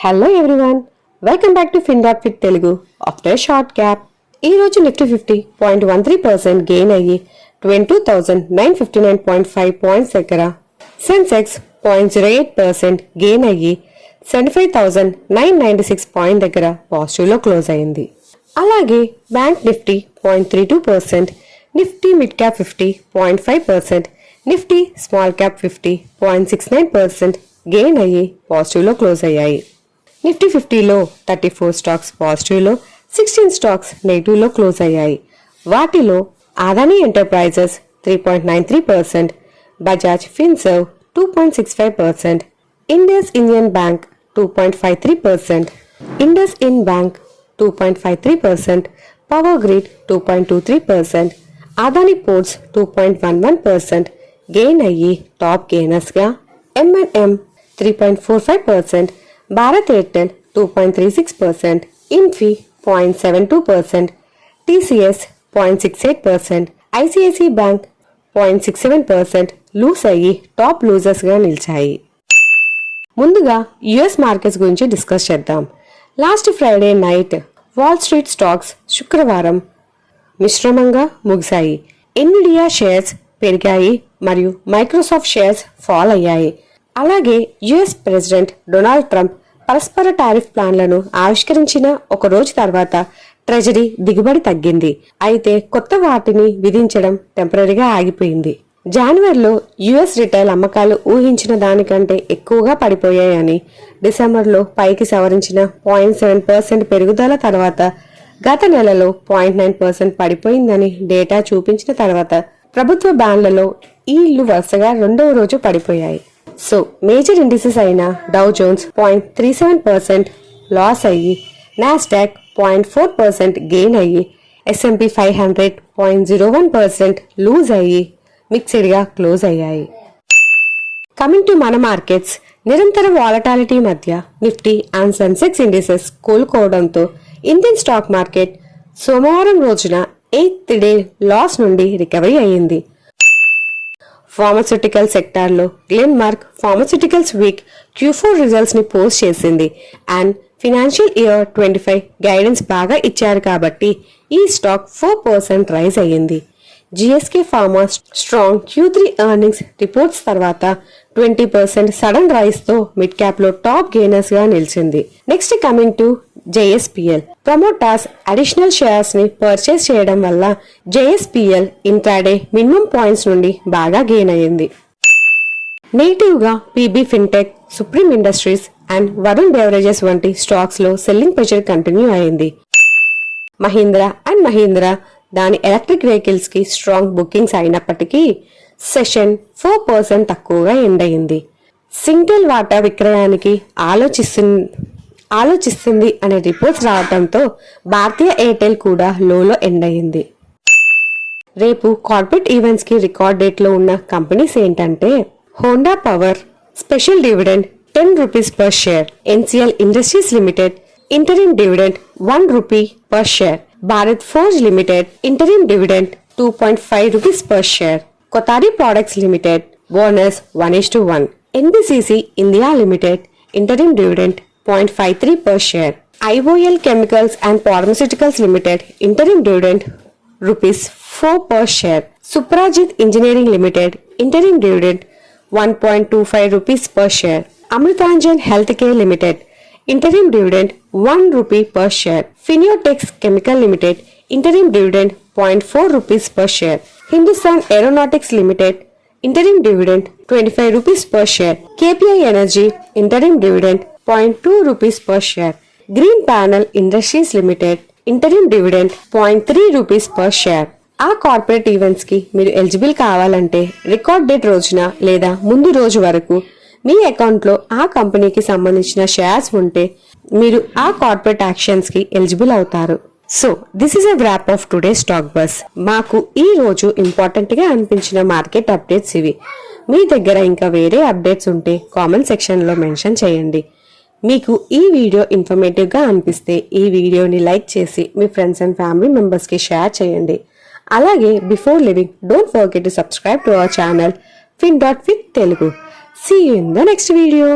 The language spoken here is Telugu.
Hello everyone, welcome back to FinDotWith Telugu. After short gap ఈ రోజు నిఫ్టీ 50.13% గెయిన్ అయ్యి 22,959.5 పాయింట్స్ దగ్గర, సెన్సెక్స్ 0.08% గెయిన్ అయ్యి 75,996 పాయింట్ దగ్గర పాజిటివ్ లో క్లోజ్ అయింది. అలాగే bank Nifty 0.32%, Nifty mid cap 50.5%, Nifty small cap 50.69% gain అయ్యి పాజిటివ్ లో క్లోజ్ అయ్యాయి. నిఫ్టీ 50లో 34 స్టాక్స్ పాజిటివ్ లో, 16 స్టాక్స్ నెగిటివ్ లో క్లోజ్ అయ్యాయి. వాటిలో Adani enterprises 3.93%, Bajaj Finserv 2.65%, Indus Indian bank 2.53%, Indus in bank 2.53%, power grid 2.23%, Adani ports 2.11% gain అయ్యి టాప్ గెయినర్స్ గా M&M 3.45%, Bharat Airtel 2.36%, Infy 0.72%, TCS 0.68%, ICICI bank 0.67% loose అయ్యి టాప్ లూజర్స్ గా నిలిచాయి. ముందుగా యుఎస్ మార్కెట్స్ గురించి డిస్కస్ చేద్దాం. Last Friday night wall street stocks శుక్రవారం మిశ్రమంగా ముగిశాయి. ఎన్విడియా షేర్స్ పెరిగాయి మరియు మైక్రోసాఫ్ట్ షేర్స్ ఫాల్ అయ్యాయి. అలాగే యుఎస్ ప్రెసిడెంట్ డొనాల్డ్ ట్రంప్ పరస్పర టారిఫ్ ప్లాన్లను ఆవిష్కరించిన ఒక రోజు తర్వాత ట్రెజరీ దిగుబడి తగ్గింది. అయితే కొత్త వాటిని విధించడం టెంపరీగా ఆగిపోయింది. జనవరిలో యుఎస్ రిటైల్ అమ్మకాలు ఊహించిన దానికంటే ఎక్కువగా పడిపోయాయని, డిసెంబర్లో పైకి సవరించిన 0.7% పెరుగుదల తర్వాత గత నెలలో 0.9% పడిపోయిందని డేటా చూపించిన తర్వాత ప్రభుత్వ బ్యాండ్లలో ఈళ్లు వరుసగా రెండవ రోజు పడిపోయాయి. సో మేజర్ ఇండిసెస్ అయిన డౌ జోన్స్ 0.37% లాస్ అయ్యి, నాస్డాక్ 0.4% గెయిన్ అయ్యి, S&P 500 0.01% లూజ్ అయ్యి మిక్స్డ్ గా క్లోజ్ అయ్యాయి. కమింగ్ టు మన మార్కెట్స్, నిరంతర వాలటాలిటీ మధ్య నిఫ్టీ అండ్ సెన్సెక్స్ ఇండిసెస్ కోలుకోవడంతో ఇండియన్ స్టాక్ మార్కెట్ సోమవారం రోజున 8th డే లాస్ నుండి రికవరీ అయ్యింది. ఫార్మస్యూటికల్ సెక్టార్లో Glenmark pharmaceuticals weak Q4 results ని పోస్ట్ చేసింది అండ్ ఫైనాన్షియల్ ఇయర్ 25 గైడెన్స్ బాగా ఇచ్చారు కాబట్టి ఈ స్టాక్ 4% రైజ్ అయ్యింది. GSK pharma strong Q3 earnings reports తర్వాత 20% సడన్ రైజ్ తో మిడ్ క్యాప్ లో టాప్ గెయినర్స్ గా నిలిచింది. Next coming to JSPL, promoters additional shares ని పర్చేస్ చేయడం వల్ల JSPL ఇంట్రాడే మినిమం పాయింట్స్ నుండి బాగా గెయిన్ అయ్యింది. నెగిటివ్ గా PB fintech, supreme industries and Varun beverages వంటి స్టాక్స్ లో సెల్లింగ్ ప్రెషర్ కంటిన్యూ అయింది. మహీంద్రా అండ్ మహీంద్రా దాని ఎలక్ట్రిక్ వెహికల్స్ కి స్ట్రాంగ్ బుకింగ్స్ అయినప్పటికీ సెషన్ 4% తక్కువగా ఎండ్ అయింది. సింగిల్ వాటా విక్రయానికి ఆలోచిస్తుంది అనే రిపోర్ట్స్ రావడంతో భారతీయ ఎయిర్టెల్ కూడా లోలో ఎండ్ అయింది. రేపు కార్పొరేట్ ఈవెంట్స్ కి రికార్డ్ డేట్ లో ఉన్న కంపెనీస్ ఏంటంటే Honda power special dividend 10 rupees per share, NCL industries limited interim dividend 1 rupee per share, Bharat forge limited interim dividend 2.5 rupees per share, Kothari products limited bonus 1:1, NBCC India limited interim dividend 0.53 per share, IOL Chemicals and Pharmaceuticals Limited interim dividend ₹4 per share, Suprajit Engineering Limited interim dividend 1.25 rupees per share, Amritanjan Healthcare Limited interim dividend 1 rupee per share, Finiotex Chemical Limited interim dividend 0.4 rupees per share, Hindustan Aeronautics Limited interim dividend 25 rupees per share, KPI Energy interim dividend 0.2 rupees per share, Green Panel Industries Limited interim dividend 0.3 rupees per share. ఆ కార్పొరేట్ ఈవెంట్స్ కి మీరు ఎలిజిబుల్ కావాలంటే రికార్డ్ డేట్ రోజున లేదా ముందు రోజు వరకు మీ అకౌంట్ లో ఆ కంపెనీకి సంబంధించిన షేర్స్ ఉంటే మీరు ఆ కార్పొరేట్ యాక్షన్స్ కి ఎలిజిబుల్ అవుతారు. So this is a wrap of today stock bus. మాకు ఈ రోజు ఇంపార్టెంట్ గా అనిపించిన మార్కెట్ అప్డేట్స్ ఇవి. మీ దగ్గర ఇంకా వేరే అప్డేట్స్ ఉంటే కామెంట్ సెక్షన్ లో మెన్షన్ చేయండి. మీకు ఈ వీడియో ఇన్ఫర్మేటివ్ గా అనిపిస్తే ఈ వీడియోని లైక్ చేసి మీ ఫ్రెండ్స్ అండ్ ఫ్యామిలీ మెంబర్స్ కి షేర్ చేయండి. అలాగే before living don't forget to subscribe to our channel FinDotWith Telugu. See you in the next video.